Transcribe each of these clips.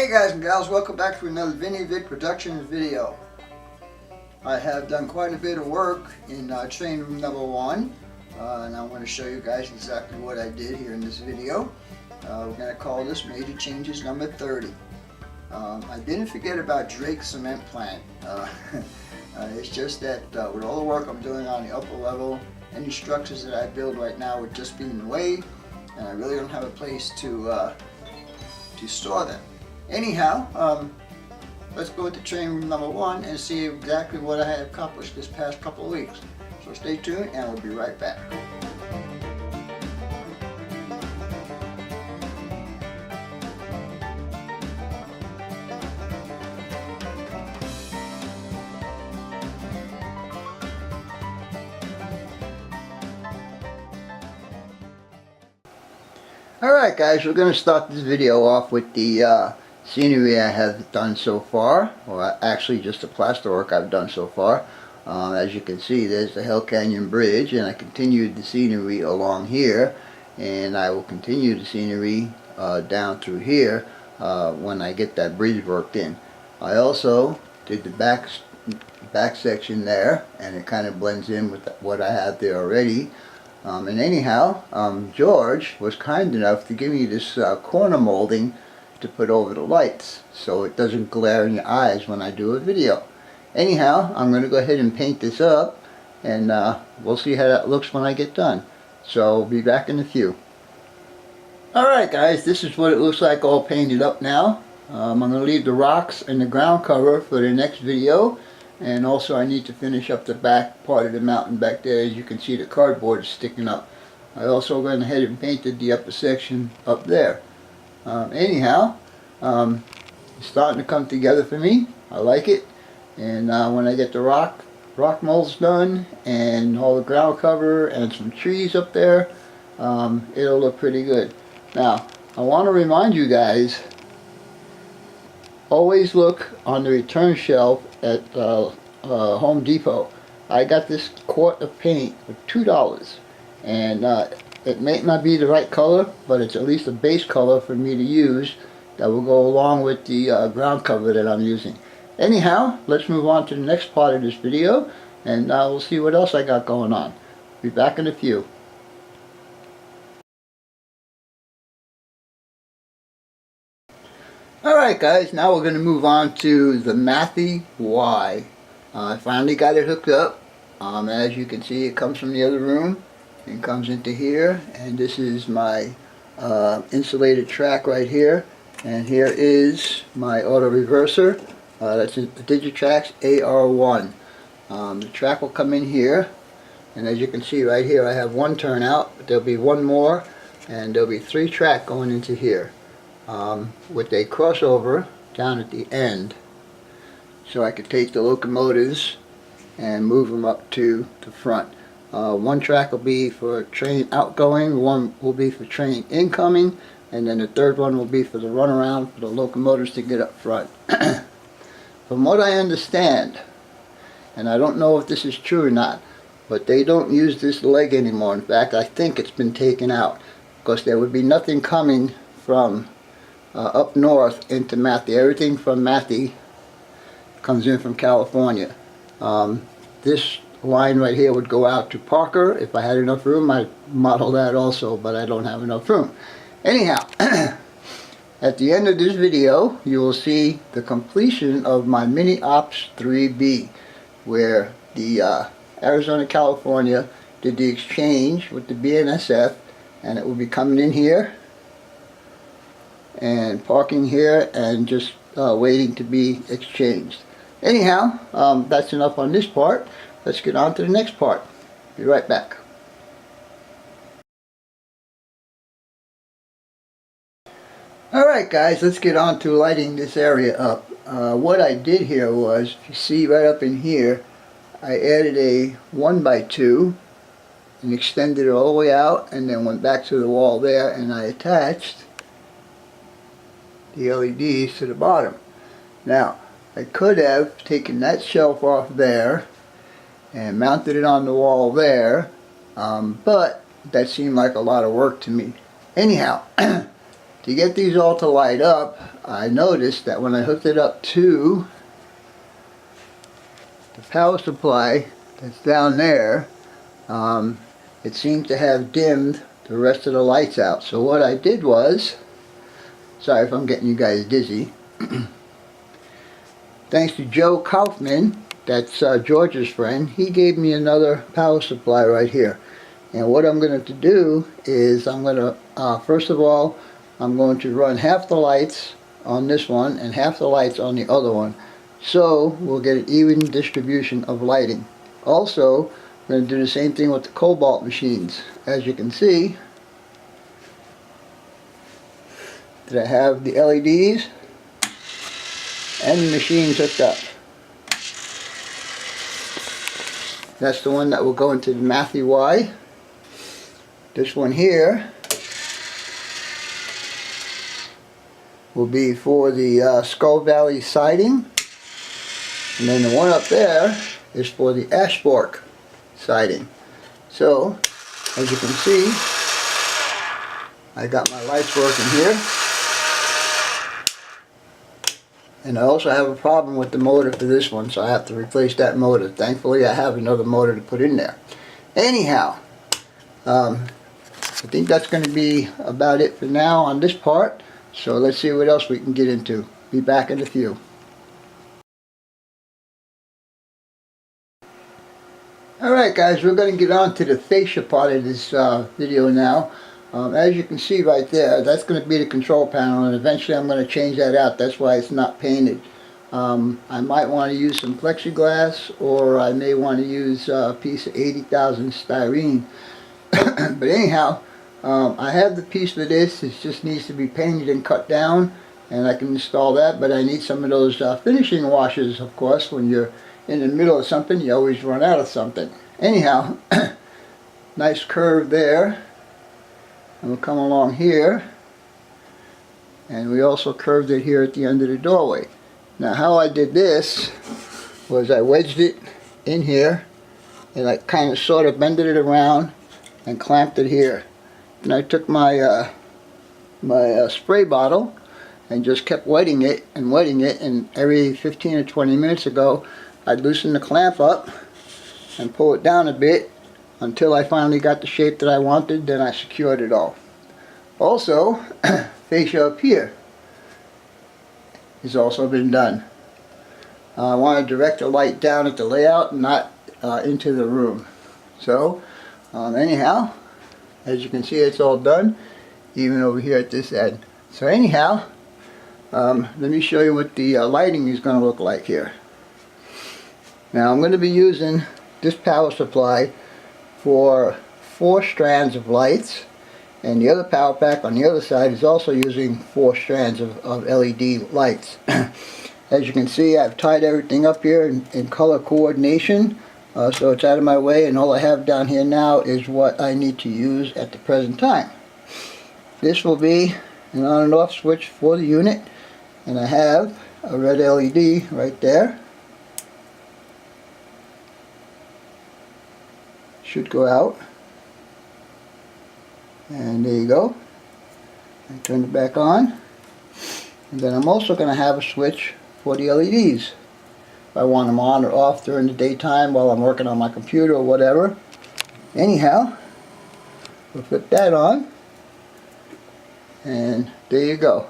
Hey guys and gals, welcome back to another Vinny Vic Productions video. I have done quite a bit of work in train room number 1, and I want to show you guys exactly what I did here in this video. We're going to call this Major Changes number 30. I didn't forget about Drake's cement plant. It's just that with all the work I'm doing on the upper level, any structures that I build right now would just be in the way, and I really don't have a place to store them. Anyhow, let's go into train room number 1 and see exactly what I have accomplished this past couple of weeks. So stay tuned and we'll be right back. Alright guys, we're going to start this video off with the scenery I have done so far, or actually just the plaster work I've done so far. As you can see, there's the Hell Canyon Bridge, and I continued the scenery along here, and I will continue the scenery down through here when I get that bridge worked in. I also did the back section there, and it kind of blends in with what I have there already. And anyhow, George was kind enough to give me this corner molding to put over the lights so it doesn't glare in your eyes when I do a video. Anyhow, I'm going to go ahead and paint this up, and we'll see how that looks when I get done. So I'll be back in a few. Alright guys, this is what it looks like all painted up now. I'm going to leave the rocks and the ground cover for the next video, and also I need to finish up the back part of the mountain back there. As you can see, the cardboard is sticking up. I also went ahead and painted the upper section up there. Anyhow, it's starting to come together for me. I like it, and when I get the rock molds done and all the ground cover and some trees up there, it'll look pretty good. Now, I want to remind you guys, always look on the return shelf at Home Depot. I got this quart of paint for $2, and it may not be the right color, but it's at least a base color for me to use that will go along with the ground cover that I'm using. Anyhow, let's move on to the next part of this video, and we'll see what else I got going on. Be back in a few. Alright guys, now we're going to move on to the Matthew Y. I finally got it hooked up. As you can see, it comes from the other room and comes into here, and this is my insulated track right here, and here is my auto reverser. That's a Digitrax AR1. The track will come in here, and as you can see right here, I have one turnout, but there'll be one more, and there'll be 3 track going into here with a crossover down at the end, so I could take the locomotives and move them up to the front. One track will be for train outgoing, one will be for train incoming, and then the third one will be for the runaround for the locomotives to get up front. From what I understand, and I don't know if this is true or not, but they don't use this leg anymore. In fact, I think it's been taken out, because there would be nothing coming from up north into Matthew. Everything from Matthew comes in from California. This line right here would go out to Parker. If I had enough room, I'd model that also, but I don't have enough room. Anyhow, at the end of this video, you will see the completion of my Mini Ops 3B, where the Arizona, California did the exchange with the BNSF, and it will be coming in here and parking here and just waiting to be exchanged. Anyhow, that's enough on this part. Let's get on to the next part. Be right back. Alright guys, let's get on to lighting this area up. What I did here was, if you see right up in here, I added a 1x2 and extended it all the way out, and then went back to the wall there, and I attached the LEDs to the bottom. Now, I could have taken that shelf off there and mounted it on the wall there, but that seemed like a lot of work to me. Anyhow, To get these all to light up, I noticed that when I hooked it up to the power supply that's down there, it seemed to have dimmed the rest of the lights out. So what I did was, sorry if I'm getting you guys dizzy, thanks to Joe Kaufman, that's George's friend, he gave me another power supply right here. And what I'm going to do is I'm going to, first of all, I'm going to run half the lights on this one and half the lights on the other one. So we'll get an even distribution of lighting. Also, I'm going to do the same thing with the cobalt machines. As you can see, that I have the LEDs and the machines hooked up. That's the one that will go into the Matthew Y. This one here will be for the Skull Valley siding, and then the one up there is for the Ashfork siding. So, as you can see, I got my lights working here, and I also have a problem with the motor for this one, so I have to replace that motor. Thankfully, I have another motor to put in there. Anyhow, I think that's going to be about it for now on this part. So let's see what else we can get into. Be back in a few. Alright guys, we're going to get on to the fascia part of this video now. As you can see right there, that's going to be the control panel, and eventually I'm going to change that out. That's why it's not painted. I might want to use some plexiglass, or I may want to use a piece of 80,000 styrene. But anyhow, I have the piece for this. It just needs to be painted and cut down, and I can install that. But I need some of those finishing washes, of course. When you're in the middle of something, you always run out of something. Anyhow, nice curve there. And we'll come along here, and we also curved it here at the end of the doorway. Now how I did this was I wedged it in here, and I kind of sort of bended it around and clamped it here. And I took my spray bottle and just kept wetting it, and every 15 or 20 minutes ago I'd loosen the clamp up and pull it down a bit until I finally got the shape that I wanted. Then I secured it all. Also, fascia up here has also been done. I want to direct the light down at the layout and not into the room. So anyhow, as you can see, it's all done, even over here at this end. So anyhow, let me show you what the lighting is going to look like here. Now I'm going to be using this power supply for 4 strands of lights, and the other power pack on the other side is also using 4 strands of LED lights. As you can see, I've tied everything up here in color coordination, so it's out of my way, and all I have down here now is what I need to use at the present time. This will be an on and off switch for the unit, and I have a red LED right there. Should go out, and there you go. I turn it back on, and then I'm also going to have a switch for the LEDs if I want them on or off during the daytime while I'm working on my computer or whatever. Anyhow, we'll flip that on, and there you go.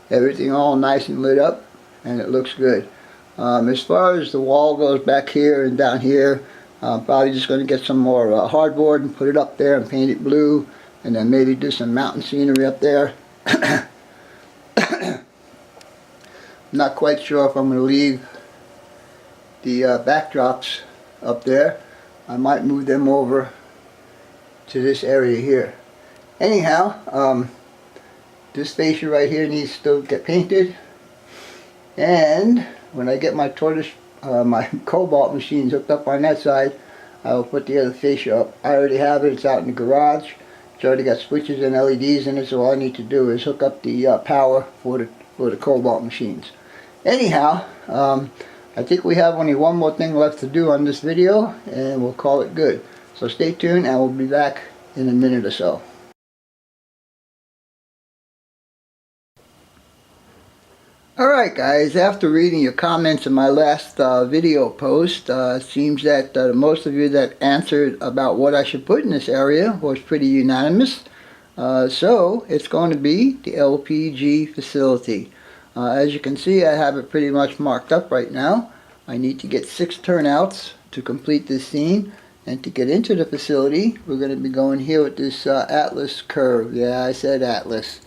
Everything all nice and lit up, and it looks good. As far as the wall goes back here and down here, I'm probably just going to get some more hardboard and put it up there and paint it blue, and then maybe do some mountain scenery up there. I'm not quite sure if I'm going to leave the backdrops up there. I might move them over to this area here. Anyhow, this fascia right here needs to still get painted, and when I get my tortoise my cobalt machines hooked up on that side, I will put the other fascia up. I already have it. It's out in the garage. It's already got switches and LEDs in it, so all I need to do is hook up the power for the cobalt machines. Anyhow, I think we have only one more thing left to do on this video, and we'll call it good. So stay tuned, and we'll be back in a minute or so. Alright guys, after reading your comments in my last video post, it seems that most of you that answered about what I should put in this area was pretty unanimous. So it's going to be the LPG facility. As you can see, I have it pretty much marked up right now. I need to get 6 turnouts to complete this scene, and to get into the facility we're going to be going here with this Atlas curve. Yeah, I said Atlas.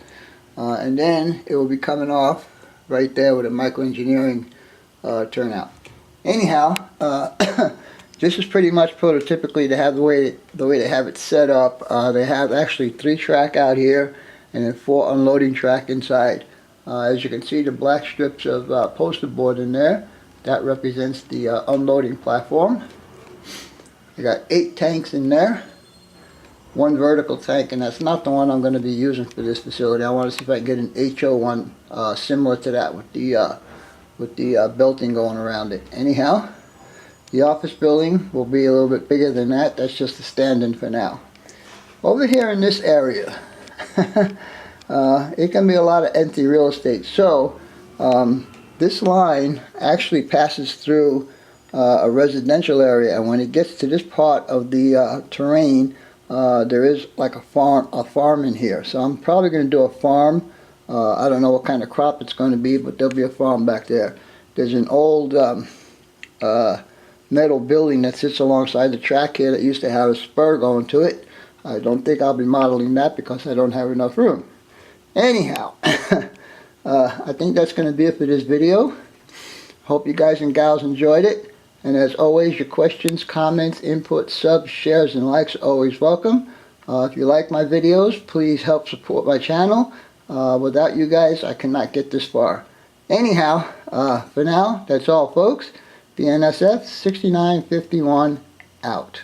And then it will be coming off right there with a microengineering turnout. Anyhow, this is pretty much prototypically to have the way they have it set up. They have actually 3 track out here and then 4 unloading track inside. As you can see, the black strips of poster board in there, that represents the unloading platform. I got 8 tanks in there. 1 vertical tank, and that's not the one I'm going to be using for this facility. I want to see if I can get an HO one similar to that with the belting going around it. Anyhow, the office building will be a little bit bigger than that. That's just a stand-in for now. Over here in this area, it can be a lot of empty real estate. So this line actually passes through a residential area, and when it gets to this part of the terrain, there is like a farm in here. So I'm probably going to do a farm. I don't know what kind of crop it's going to be, but there'll be a farm back there. There's an old metal building that sits alongside the track here that used to have a spur going to it. I don't think I'll be modeling that because I don't have enough room. Anyhow, I think that's going to be it for this video. Hope you guys and gals enjoyed it. And as always, your questions, comments, input, subs, shares, and likes are always welcome. If you like my videos, please help support my channel. Without you guys, I cannot get this far. Anyhow, for now, that's all, folks. The NSF 6951 out.